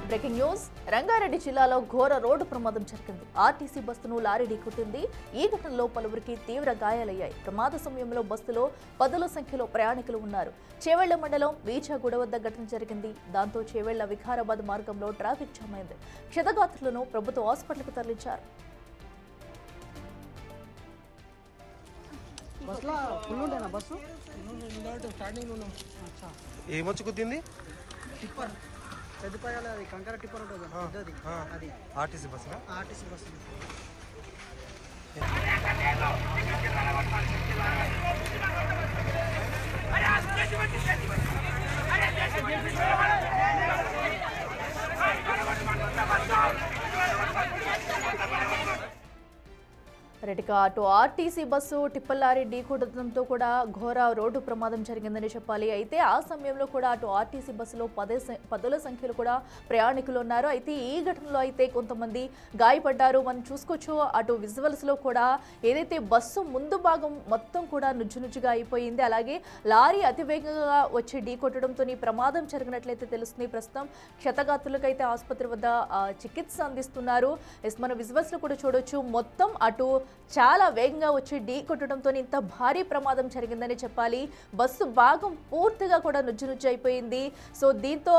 Breaking news. Rangareddy జిల్లాలో ఘోర road ప్రమాదం జరిగింది. ఆర్టీసీ బస్సును లారీ ఢీకొట్టింది. ఈ ఘటనలో పలువురికి తీవ్ర గాయాలయ్యాయి. ప్రమాద సమయంలో బస్సులో పదుల సంఖ్యలో ప్రయాణికులు ఉన్నారు. చేవెళ్ల మండలం వీచాగూడ వద్ద ఘటన జరిగింది. దాంతో చేవెళ్ల వికారాబాద్ మార్గంలో ట్రాఫిక్ జామ్ అయింది. క్షతగాత్రులను ప్రభుత్వ హాస్పిటల్కు తరలించారు. ఏమొచ్చి కుద్దింది? టిప్పర్ పెద్దపల్లి అది కంకర టిప్పర్ ఉంటుంది పెద్దది, అది ఆర్టీసీ బస్సు. RTC bus. రెటిక అటు ఆర్టీసీ బస్సు టిప్పర్ లారీ ఢీకొట్టడంతో కూడా ఘోర రోడ్డు ప్రమాదం జరిగిందని చెప్పాలి. అయితే ఆ సమయంలో కూడా అటు ఆర్టీసీ బస్సులో పదుల సంఖ్యలో కూడా ప్రయాణికులు ఉన్నారు. అయితే ఈ ఘటనలో అయితే కొంతమంది గాయపడ్డారు. మనం చూసుకోవచ్చు. అటు విజువల్స్లో కూడా ఏదైతే బస్సు ముందు భాగం మొత్తం కూడా నుజ్జునుజ్జుగా అయిపోయింది. అలాగే లారీ అతివేగంగా వచ్చి ఢీకొట్టడంతో ఈ ప్రమాదం జరిగినట్లయితే తెలుస్తుంది. ప్రస్తుతం క్షతగాత్రులకైతే ఆసుపత్రి వద్ద చికిత్స అందిస్తున్నారు. మనం విజువల్స్లో కూడా చూడొచ్చు. మొత్తం అటు చాలా వేగంగా వచ్చి ఢీ కొట్టడంతో ఇంత భారీ ప్రమాదం జరిగిందని చెప్పాలి. బస్సు భాగం పూర్తిగా కూడా నుజ్జు అయిపోయింది. సో దీంతో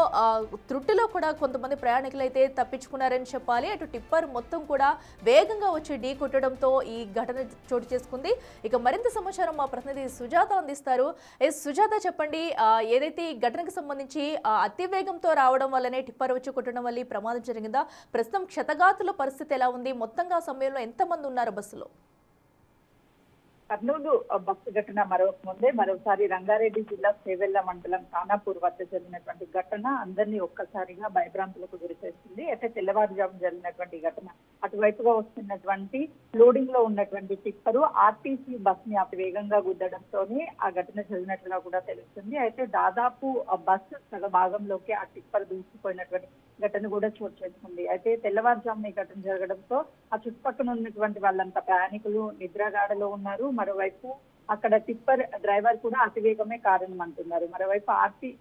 త్రుటిలో కూడా కొంతమంది ప్రయాణికులు అయితే తప్పించుకున్నారని చెప్పాలి. అటు టిప్పర్ మొత్తం కూడా వేగంగా వచ్చి ఢీ కొట్టడంతో ఈ ఘటన చోటు చేసుకుంది. ఇక మరింత సమాచారం మా ప్రతినిధి సుజాత అందిస్తారు. సుజాత, చెప్పండి, ఏదైతే ఈ ఘటనకు సంబంధించి అతి వేగంతో రావడం వల్లనే టిప్పర్ వచ్చి కొట్టడం వల్ల ఈ ప్రమాదం జరిగిందా? ప్రస్తుతం క్షతగాతుల పరిస్థితి ఎలా ఉంది? మొత్తంగా ఆ సమయంలో ఎంతమంది ఉన్నారు బస్సులో? కర్నూలు బస్సు ఘటన మరోసారి రంగారెడ్డి జిల్లా చేవెళ్ల మండలం ఖానాపూర్ వద్ద జరిగినటువంటి ఘటన అందరినీ ఒక్కసారిగా భయభ్రాంతులకు గురిచేస్తుంది. అయితే తెల్లవారుజాము జరిగినటువంటి ఘటన అటువైపుగా వస్తున్నటువంటి లోడింగ్ లో ఉన్నటువంటి టిప్పరు ఆర్టీసీ బస్ ని అతి వేగంగా గుద్దడంతోనే ఆ ఘటన జరిగినట్లుగా కూడా తెలుస్తుంది. అయితే దాదాపు బస్సు సగ భాగంలోకి ఆ టిప్పర్ దూసుకుపోయినటువంటి ఘటన కూడా చోటు చేసుకుంది. అయితే తెల్లవారుజామున ఈ ఘటన జరగడంతో ఆ చుట్టుపక్కల ఉన్నటువంటి వాళ్ళంతా ప్రయాణికులు నిద్రగాడలో ఉన్నారు. మరోవైపు అక్కడ టిప్పర్ డ్రైవర్ కూడా అతివేగమే కారణం అంటున్నారు. మరోవైపు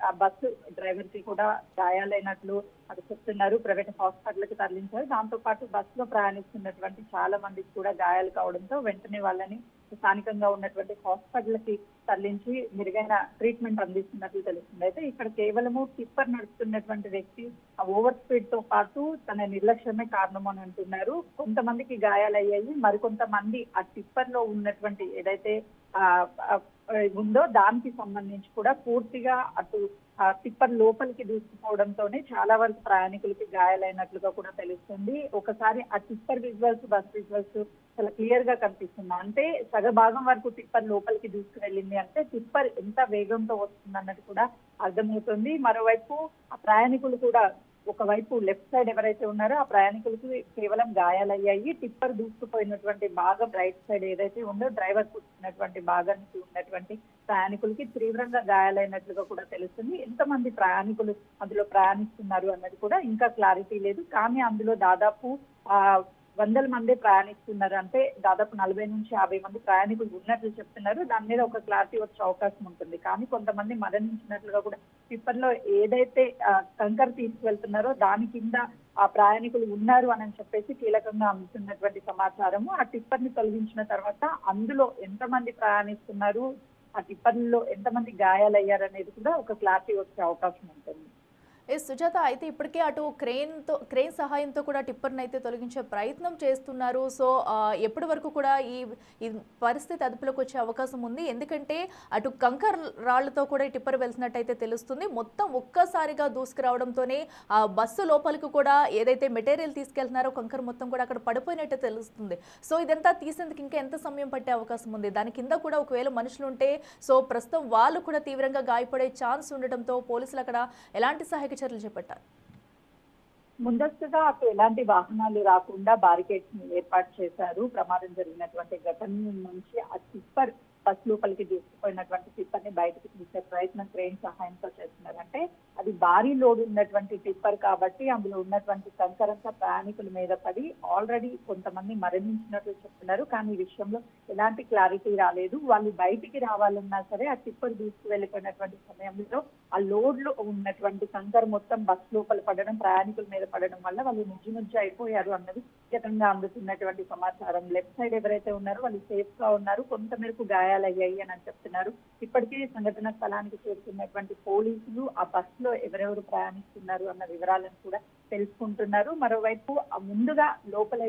ఆ బస్సు డ్రైవర్ కి కూడా గాయాలైనట్లు అది చెప్తున్నారు. ప్రైవేట్ హాస్పిటల్ కి తరలించారు. దాంతో పాటు బస్సులో ప్రయాణిస్తున్నటువంటి చాలా మందికి కూడా గాయాలు కావడంతో వెంటనే వాళ్ళని స్థానికంగా ఉన్నటువంటి హాస్పిటల్ కి తరలించి మెరుగైన ట్రీట్మెంట్ అందిస్తున్నట్లు తెలుస్తుంది. అయితే ఇక్కడ కేవలము టిప్పర్ నడుపుతున్నటువంటి వ్యక్తి ఆ ఓవర్ స్పీడ్ తో పాటు తన నిర్లక్ష్యమే కారణం అని అంటున్నారు. కొంతమందికి గాయాలయ్యాయి. మరికొంతమంది ఆ టిప్పర్ లో ఉన్నటువంటి ఏదైతే ఉందో దానికి సంబంధించి కూడా పూర్తిగా అటు టిప్పర్ లోపలికి దూసుకుపోవడంతోనే చాలా వరకు ప్రయాణికులకి గాయాలైనట్లుగా కూడా తెలుస్తుంది. ఒకసారి ఆ టిప్పర్ విజువల్స్, బస్ విజువల్స్ చాలా క్లియర్ గా కనిపిస్తుంది. అంటే సగభాగం వరకు టిప్పర్ లోపలికి దూసుకువెళ్ళింది అంటే టిప్పర్ ఎంత వేగంతో వస్తుంది అన్నది కూడా అర్థమవుతుంది. మరోవైపు ఆ ప్రయాణికులు కూడా ఒకవైపు లెఫ్ట్ సైడ్ ఎవరైతే ఉన్నారో ఆ ప్రయాణికులకు కేవలం గాయాలయ్యాయి. టిప్పర్ దూసుకుపోయినటువంటి భాగం రైట్ సైడ్ ఏదైతే ఉందో డ్రైవర్ కూర్చున్నటువంటి భాగానికి ఉన్నటువంటి ప్రయాణికులకి తీవ్రంగా గాయాలైనట్లుగా కూడా తెలుస్తుంది. ఎంతమంది ప్రయాణికులు అందులో ప్రయాణిస్తున్నారు అన్నది కూడా ఇంకా క్లారిటీ లేదు. కానీ అందులో దాదాపు వందల మంది ప్రయాణిస్తున్నారు. అంటే దాదాపు 40 నుంచి 50 మంది ప్రయాణికులు ఉన్నట్లు చెప్తున్నారు. దాని మీద ఒక క్లారిటీ వచ్చే అవకాశం ఉంటుంది. కానీ కొంతమంది మరణించినట్లుగా కూడా టిప్పర్ లో ఏదైతే కంకర్ తీసుకువెళ్తున్నారో దాని కింద ఆ ప్రయాణికులు ఉన్నారు అని చెప్పేసి కీలకంగా అందుతున్నటువంటి సమాచారము. ఆ టిప్పర్ ని తొలగించిన తర్వాత అందులో ఎంతమంది ప్రయాణిస్తున్నారు, ఆ టిప్పర్లో ఎంతమంది గాయాలయ్యారు అనేది కూడా ఒక క్లారిటీ వచ్చే అవకాశం ఉంటుంది. సుజాత, అయితే ఇప్పటికే అటు క్రెయిన్ సహాయంతో కూడా టిప్పర్ని అయితే తొలగించే ప్రయత్నం చేస్తున్నారు. సో ఎప్పటి వరకు కూడా ఈ పరిస్థితి అదుపులోకి వచ్చే అవకాశం ఉంది? ఎందుకంటే అటు కంకర్ రాళ్లతో కూడా ఈ టిప్పర్ వెళ్తున్నట్టయితే తెలుస్తుంది. మొత్తం ఒక్కసారిగా దూసుకురావడంతోనే ఆ బస్సు లోపలికి కూడా ఏదైతే మెటీరియల్ తీసుకెళ్తున్నారో కంకర్ మొత్తం కూడా అక్కడ పడిపోయినట్టు తెలుస్తుంది. సో ఇదంతా తీసేందుకు ఇంకా ఎంత సమయం పట్టే అవకాశం ఉంది? దాని కింద కూడా ఒకవేళ మనుషులు ఉంటే సో ప్రస్తుతం వాళ్ళు కూడా తీవ్రంగా గాయపడే ఛాన్స్ ఉండటంతో పోలీసులు అక్కడ ఎలాంటి సహాయక చర్యలు చేపట్టారు? ముందస్తుగా అటు ఎలాంటి వాహనాలు రాకుండా బారికేడ్స్ ని ఏర్పాటు చేశారు. ప్రమాదం జరిగినటువంటి ఘటన నుంచి ఆ టిప్పర్ బస్ లోపలికి దూసుకుపోయినటువంటి టిప్పర్ ని బయటకు తీసే ప్రయత్నం క్రెయిన్ సహాయంతో చేస్తున్నారు. అంటే అది భారీ లోడ్ ఉన్నటువంటి టిప్పర్ కాబట్టి అందులో ఉన్నటువంటి కంకరంతా ప్రయాణికుల మీద పడి ఆల్రెడీ కొంతమంది మరణించినట్లు చెప్తున్నారు. కానీ ఈ విషయంలో ఎలాంటి క్లారిటీ రాలేదు. వాళ్ళు బయటికి రావాలన్నా సరే ఆ టిప్పర్ తీసుకువెళ్ళిపోయినటువంటి సమయంలో ఆ లోడ్ లో ఉన్నటువంటి కంకర మొత్తం బస్ లోపల పడడం, ప్రయాణికుల మీద పడడం వల్ల వాళ్ళు నుజ్జు అయిపోయారు అన్నది వ్యక్తిగతంగా అందుతున్నటువంటి సమాచారం. లెఫ్ట్ సైడ్ ఎవరైతే ఉన్నారో వాళ్ళు సేఫ్ గా ఉన్నారు, కొంత మేరకు గాయాలయ్యాయి అని చెప్తున్నారు. ఇప్పటికే సంఘటన స్థలానికి చేరుకున్నటువంటి పోలీసులు ఆ బస్ లో ఎవరెవరు ప్రయాణిస్తున్నారు అన్న వివరాలను కూడా తెలుసుకుంటున్నారు. మరోవైపు ముందుగా లోపల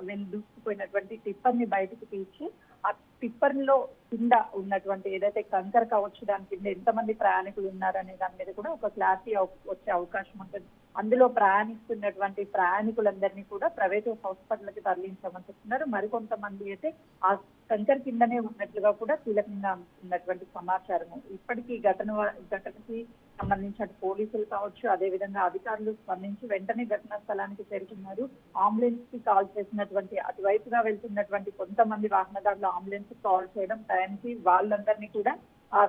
వెళ్ళి దూసుకుపోయినటువంటి టిప్పర్ ని బయటకు తీసి ఆ టిప్పర్ లో కింద ఉన్నటువంటి ఏదైతే కంకర కావచ్చు దాని కింద ఎంతమంది ప్రయాణికులు ఉన్నారనే దాని మీద కూడా ఒక క్లారిటీ వచ్చే అవకాశం ఉంటుంది. అందులో ప్రయాణిస్తున్నటువంటి ప్రయాణికులందరినీ కూడా ప్రైవేట్ హాస్పిటల్కి తరలించామని చెప్తున్నారు. మరికొంతమంది అయితే ఆ కంకర కిందనే ఉన్నట్లుగా కూడా కీలకంగా ఉన్నటువంటి సమాచారము. ఇప్పటికీ ఘటనకి సంబంధించిన పోలీసులు కావచ్చు, అదేవిధంగా అధికారులు స్పందించి వెంటనే ఘటనా స్థలానికి చేరుకున్నారు. అంబులెన్స్ కి కాల్ చేసినటువంటి అటువైపుగా వెళ్తున్నటువంటి కొంతమంది వాహనదారులు అంబులెన్స్ కాల్ చేయడం టైంకి వాళ్ళందరినీ కూడా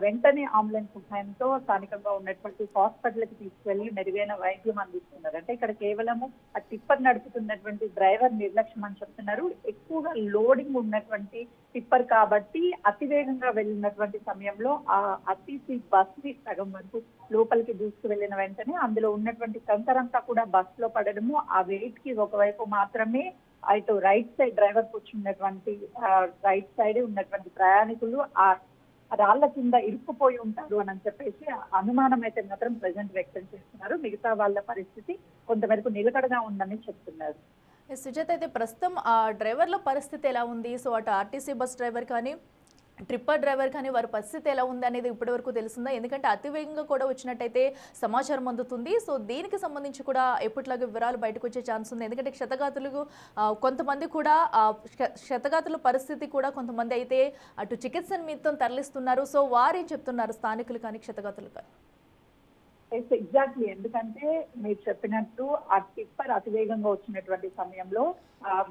వెంటనే అంబులెన్స్ సహాయంతో స్థానికంగా ఉన్నటువంటి హాస్పిటల్ కి తీసుకెళ్లి మెరుగైన వైద్యం అందిస్తున్నారు. అంటే ఇక్కడ కేవలము ఆ టిప్పర్ నడుపుతున్నటువంటి డ్రైవర్ నిర్లక్ష్యం అని చెప్తున్నారు. ఎక్కువగా లోడింగ్ ఉన్నటువంటి టిప్పర్ కాబట్టి అతివేగంగా వెళ్ళినటువంటి సమయంలో ఆ ఆర్టీసీ బస్ ని సగం వరకు లోపలికి దూసుకువెళ్లిన వెంటనే అందులో ఉన్నటువంటి కంకరంతా కూడా బస్ లో పడడము, ఆ వెయిట్ కి ఒకవైపు మాత్రమే ఇటు రైట్ సైడ్ డ్రైవర్ కూర్చున్నటువంటి రైట్ సైడ్ ఉన్నటువంటి ప్రయాణికులు ఆ రాళ్ల కింద ఇరుక్కుపోయి ఉంటారు అని చెప్పేసి అనుమానం అయితే మాత్రం ప్రజెంట్ వ్యక్తం చేస్తున్నారు. మిగతా వాళ్ళ పరిస్థితి కొంతవరకు నిలకడగా ఉందని చెప్తున్నారు. సుజాత, అయితే ప్రస్తుతం ఆ డ్రైవర్ల పరిస్థితి ఎలా ఉంది? సో అటు ఆర్టీసీ బస్ డ్రైవర్ కానీ ట్రిప్పర్ డ్రైవర్ కానీ వారి పరిస్థితి ఎలా ఉంది అనేది ఇప్పటివరకు తెలిసిందా? ఎందుకంటే అతివేగంగా కూడా వచ్చినట్టయితే సమాచారం అందుతుంది. సో దీనికి సంబంధించి కూడా ఎప్పటిలాగా వివరాలు బయటకు వచ్చే ఛాన్స్ ఉంది. ఎందుకంటే క్షతగాతులకు కొంతమంది కూడా క్షతగాతుల పరిస్థితి కూడా కొంతమంది అయితే అటు చికిత్స నిమిత్తం తరలిస్తున్నారు. సో వారేం చెప్తున్నారు స్థానికులు కానీ క్షతగాతులు కానీ? ఎగ్జాక్ట్లీ, ఎందుకంటే మీరు చెప్పినట్టు ఆ టిప్పర్ అతివేగంగా వచ్చినటువంటి సమయంలో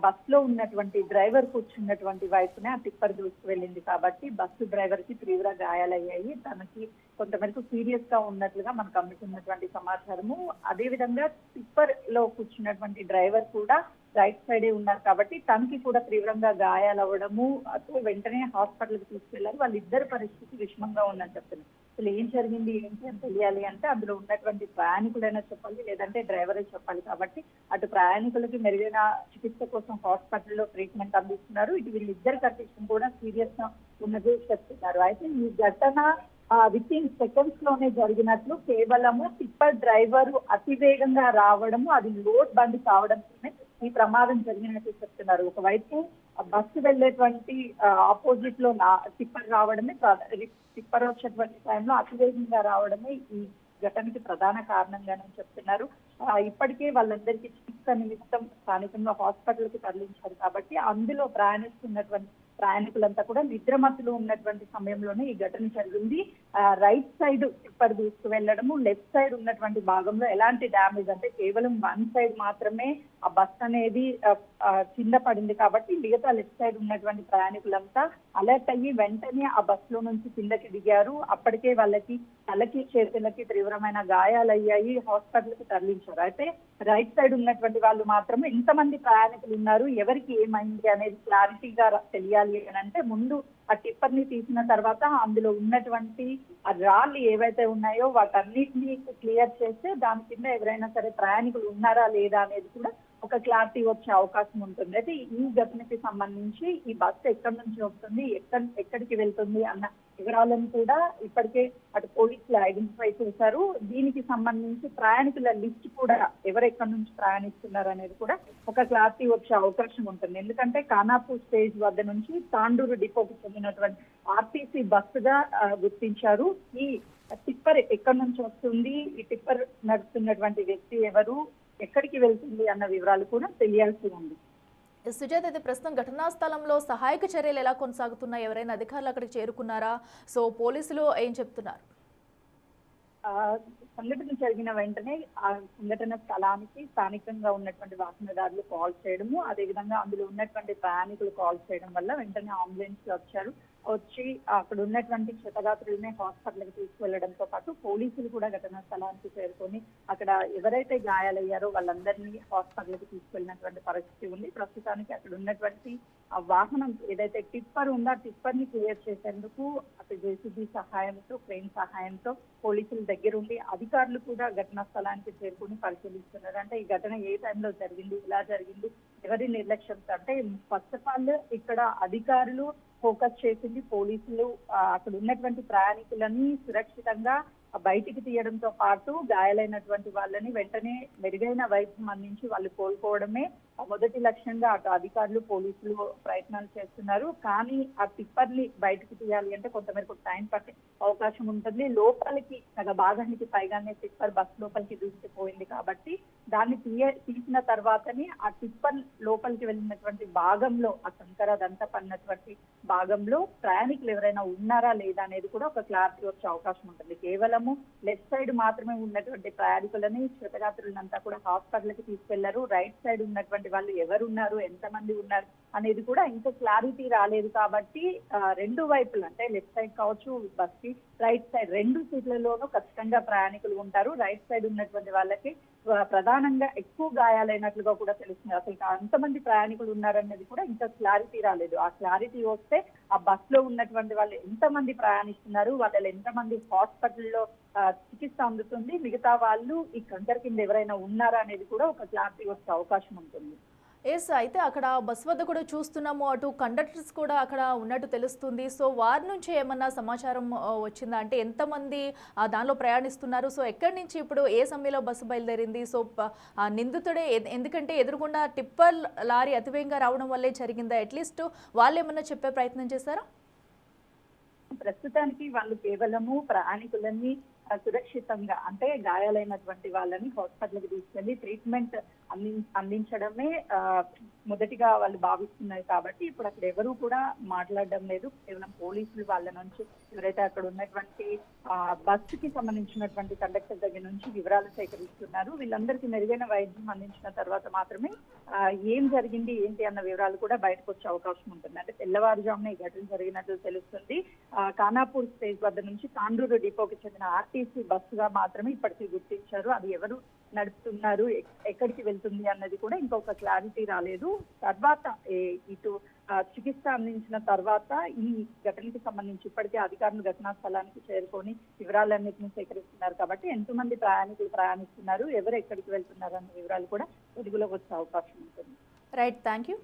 బస్ లో ఉన్నటువంటి డ్రైవర్ కూర్చున్నటువంటి వైపునే ఆ టిప్పర్ దూసుకువెళ్ళింది కాబట్టి బస్సు డ్రైవర్ కి తీవ్ర గాయాలయ్యాయి. తనకి కొంతమేరకు సీరియస్ గా ఉన్నట్లుగా మనకు అందుతున్నటువంటి సమాచారము. అదేవిధంగా టిప్పర్ లో కూర్చున్నటువంటి డ్రైవర్ కూడా రైట్ సైడే ఉన్నారు కాబట్టి తనకి కూడా తీవ్రంగా గాయాలవ్వడము, వెంటనే హాస్పిటల్ కి తీసుకెళ్లారు. వాళ్ళిద్దరి పరిస్థితి విషమంగా ఉందని చెప్తున్నారు. అసలు ఏం జరిగింది ఏంటి అని తెలియాలి అంటే అందులో ఉన్నటువంటి ప్రయాణికులైనా చెప్పాలి, లేదంటే డ్రైవరే చెప్పాలి. కాబట్టి అటు ప్రయాణికులకి మెరుగైన చికిత్స కోసం హాస్పిటల్లో ట్రీట్మెంట్ అందిస్తున్నారు. ఇటు వీళ్ళిద్దరి కండిషన్ కూడా సీరియస్ గా ఉన్నది చెప్తున్నారు. అయితే ఈ ఘటన విత్ ఇన్ సెకండ్స్ లోనే జరిగినట్లు, కేవలము టిప్పర్ డ్రైవర్ అతివేగంగా రావడము, అది లోడ్ బండి కావడంతోనే ఈ ప్రమాదం జరిగినట్టు చెప్తున్నారు. ఒకవైపు బస్సు వెళ్లేటువంటి ఆపోజిట్ లో టిప్పర్ రావడమే, టిప్పర్ వచ్చేటువంటి టైంలో అతివేగంగా రావడమే ఈ ఘటనకి ప్రధాన కారణంగానే చెప్తున్నారు. ఇప్పటికే వాళ్ళందరికీ చికిత్స నిమిత్తం స్థానికంగా హాస్పిటల్ కి తరలించారు కాబట్టి అందులో ప్రయాణిస్తున్నటువంటి ప్రయాణికులంతా కూడా నిద్రమత్తులు ఉన్నటువంటి సమయంలోనే ఈ ఘటన జరిగింది. రైట్ సైడ్ టిప్పర్ తీసుకువెళ్లడము, లెఫ్ట్ సైడ్ ఉన్నటువంటి భాగంలో ఎలాంటి డ్యామేజ్ అంటే కేవలం వన్ సైడ్ మాత్రమే ఆ బస్ అనేది కింద పడింది కాబట్టి మిగతా లెఫ్ట్ సైడ్ ఉన్నటువంటి ప్రయాణికులంతా అలర్ట్ అయ్యి వెంటనే ఆ బస్ లో నుంచి కిందకి దిగారు. అప్పటికే వాళ్ళకి తలకి చేతులకి తీవ్రమైన గాయాలయ్యాయి, హాస్పిటల్ కి తరలించారు. అయితే రైట్ సైడ్ ఉన్నటువంటి వాళ్ళు మాత్రం ఎంతమంది ప్రయాణికులు ఉన్నారు, ఎవరికి ఏమైంది అనేది క్లారిటీగా తెలియాలి అని అంటే ముందు ఆ టిప్పర్ ని తీసిన తర్వాత అందులో ఉన్నటువంటి ఆ రాళ్ళు ఏవైతే ఉన్నాయో వాటన్నిటిని క్లియర్ చేస్తే దాని కింద ఎవరైనా సరే ప్రయాణికులు ఉన్నారా లేదా అనేది కూడా ఒక క్లారిటీ వచ్చే అవకాశం ఉంటుంది. అయితే ఈ ఘటనకి సంబంధించి ఈ బస్సు ఎక్కడి నుంచి వస్తుంది, ఎక్కడికి వెళ్తుంది అన్న వివరాలను కూడా ఇప్పటికే అటు పోలీసులు ఐడెంటిఫై చేశారు. దీనికి సంబంధించి ప్రయాణికుల లిస్ట్ కూడా ఎవరెక్కడి నుంచి ప్రయాణిస్తున్నారు అనేది కూడా ఒక క్లారిటీ వచ్చే అవకాశం ఉంటుంది. ఎందుకంటే ఖానాపూర్ స్టేజ్ వద్ద నుంచి తాండూరు డిపోకి చెందినటువంటి ఆర్టీసీ బస్సుగా గుర్తించారు. ఈ టిప్పర్ ఎక్కడి నుంచి వస్తుంది, ఈ టిప్పర్ నడుస్తున్నటువంటి వ్యక్తి ఎవరు, ఎక్కడికి వెళ్తుంది అన్న వివరాలు కూడా తెలియాల్సి ఉంది. సుజాత, అయితే ప్రస్తుతం ఘటనా స్థలంలో సహాయక చర్యలు ఎలా కొనసాగుతున్నాయి? ఎవరైనా అధికారులు అక్కడికి చేరుకున్నారా? సో పోలీసులు ఏం చెప్తున్నారు? ఆ సంఘటన జరిగిన వెంటనే ఆ సంఘటన స్థలానికి స్థానికంగా ఉన్నటువంటి వాహనదారులు కాల్ చేయడము, అదేవిధంగా అందులో ఉన్నటువంటి ప్రయాణికులు కాల్ చేయడం వల్ల వెంటనే అంబులెన్స్ వచ్చారు. వచ్చి అక్కడ ఉన్నటువంటి క్షతగాత్రులనే హాస్పిటల్కి తీసుకువెళ్లడంతో పాటు పోలీసులు కూడా ఘటనా స్థలానికి చేరుకొని అక్కడ ఎవరైతే గాయాలయ్యారో వాళ్ళందరినీ హాస్పిటల్కి తీసుకెళ్లినటువంటి పరిస్థితి ఉంది. ప్రస్తుతానికి అక్కడ ఉన్నటువంటి ఆ వాహనం ఏదైతే టిప్పర్ ఉందో ఆ టిప్పర్ ని క్లియర్ చేసేందుకు అక్కడ జేసీబీ సహాయంతో, క్రెయిన్ సహాయంతో పోలీసుల దగ్గర ఉండి అధికారులు కూడా ఘటనా స్థలానికి చేరుకుని పరిశీలిస్తున్నారు. అంటే ఈ ఘటన ఏ టైంలో జరిగింది, ఇలా జరిగింది, ఎవరి నిర్లక్ష్యంతో, అంటే ఫస్ట్ ఆఫ్ ఆల్ ఇక్కడ అధికారులు ఫోకస్ చేసింది పోలీసులు అక్కడ ఉన్నటువంటి ప్రయాణికులని సురక్షితంగా బయటికి తీయడంతో పాటు గాయాలైనటువంటి వాళ్ళని వెంటనే మెరుగైన వైద్యం అందించి వాళ్ళు కోలుకోవడమే మొదటి లక్ష్యంగా అటు అధికారులు పోలీసులు ప్రయత్నాలు చేస్తున్నారు. కానీ ఆ టిప్పర్ ని బయటకు తీయాలి అంటే కొంతమేరకు టైం పట్టే అవకాశం ఉంటుంది. లోపలికి భాగానికి పైగానే టిప్పర్ బస్ లోపలికి దూసుకుపోయింది కాబట్టి దాన్ని తీసిన తర్వాతనే ఆ టిప్పర్ లోపలికి వెళ్ళినటువంటి భాగంలో ఆ కంకర దంత పడినటువంటి భాగంలో ప్రయాణికులు ఎవరైనా ఉన్నారా లేదా అనేది కూడా ఒక క్లారిటీ వచ్చే అవకాశం ఉంటుంది. కేవలము లెఫ్ట్ సైడ్ మాత్రమే ఉన్నటువంటి ప్రయాణికులని క్షతగాత్రులంతా కూడా హాస్పిటల్కి తీసుకెళ్లారు. రైట్ సైడ్ ఉన్నటువంటి వాళ్ళు ఎవరున్నారు, ఎంతమంది ఉన్నారు అనేది కూడా ఇంకా క్లారిటీ రాలేదు. కాబట్టి రెండు వైపులు అంటే లెఫ్ట్ సైడ్ కావచ్చు, బస్ కి రైట్ సైడ్ రెండు సీట్లలోనూ ఖచ్చితంగా ప్రయాణికులు ఉంటారు. రైట్ సైడ్ ఉన్నటువంటి వాళ్ళకి ప్రధానంగా ఎక్కువ గాయాలైనట్లుగా కూడా తెలుస్తుంది. అసలు అంతమంది ప్రయాణికులు ఉన్నారనేది కూడా ఇంకా క్లారిటీ రాలేదు. ఆ క్లారిటీ వస్తే ఆ బస్ లో ఉన్నటువంటి వాళ్ళు ఎంతమంది ప్రయాణిస్తున్నారు, వాళ్ళు ఎంతమంది హాస్పిటల్లో చికిత్స అందుతుంది, మిగతా వాళ్ళు ఈ కంకర కింద ఎవరైనా ఉన్నారా అనేది కూడా ఒక క్లారిటీ వచ్చే అవకాశం ఉంటుంది. ఎస్, అయితే అక్కడ బస్ వద్ద కూడా చూస్తున్నాము, అటు కండక్టర్స్ కూడా అక్కడ ఉన్నట్టు తెలుస్తుంది. సో వారి నుంచి ఏమన్నా సమాచారం వచ్చిందా, అంటే ఎంతమంది దానిలో ప్రయాణిస్తున్నారు, సో ఎక్కడి నుంచి ఇప్పుడు ఏ సమయంలో బస్సు బయలుదేరింది, సో నిందితుడే ఎందుకంటే ఎదురుగుండా టిప్పర్ లారీ అతివేగంగా రావడం వల్లే జరిగిందా, అట్లీస్ట్ వాళ్ళు ఏమన్నా చెప్పే ప్రయత్నం చేశారా? ప్రస్తుతానికి వాళ్ళు కేవలము ప్రయాణికులని సురక్షితంగా అంటే గాయాలైనటువంటి వాళ్ళని హాస్పిటల్కి తీసుకెళ్లి ట్రీట్మెంట్ అందించడమే మొదటిగా వాళ్ళు భావిస్తున్నారు. కాబట్టి ఇప్పుడు అక్కడ ఎవరు కూడా మాట్లాడడం లేదు. కేవలం పోలీసులు వాళ్ళ నుంచి ఎవరైతే అక్కడ ఉన్నటువంటి బస్సుకి సంబంధించినటువంటి కండక్టర్ దగ్గర నుంచి వివరాలు సేకరిస్తున్నారు. వీళ్ళందరికీ మెరుగైన వైద్యం అందించిన తర్వాత మాత్రమే ఏం జరిగింది ఏంటి అన్న వివరాలు కూడా బయటకు వచ్చే అవకాశం ఉంటుంది. అంటే తెల్లవారుజామున ఈ ఘటన జరిగినట్లు తెలుస్తుంది. ఖానాపూర్ స్టేజ్ వద్ద నుంచి తాండూరు డిపోకి చెందిన ఆర్టీసీ బస్సుగా మాత్రమే ఇప్పటికీ గుర్తించారు. అది ఎవరు నడుపుతున్నారు, ఎక్కడికి వెళ్తుంది అన్నది కూడా ఇంకొక క్లారిటీ రాలేదు. తర్వాత ఇటు చికిత్స అందించిన తర్వాత ఈ ఘటనకి సంబంధించి ఇప్పటికే అధికారులు ఘటనా స్థలానికి చేరుకొని వివరాలన్నింటినీ సేకరిస్తున్నారు. కాబట్టి ఎంతమంది ప్రయాణికులు ప్రయాణిస్తున్నారు, ఎవరు ఎక్కడికి వెళ్తున్నారు అన్న వివరాలు కూడా వెలుగులోకి వచ్చే అవకాశం ఉంటుంది. Right, thank you.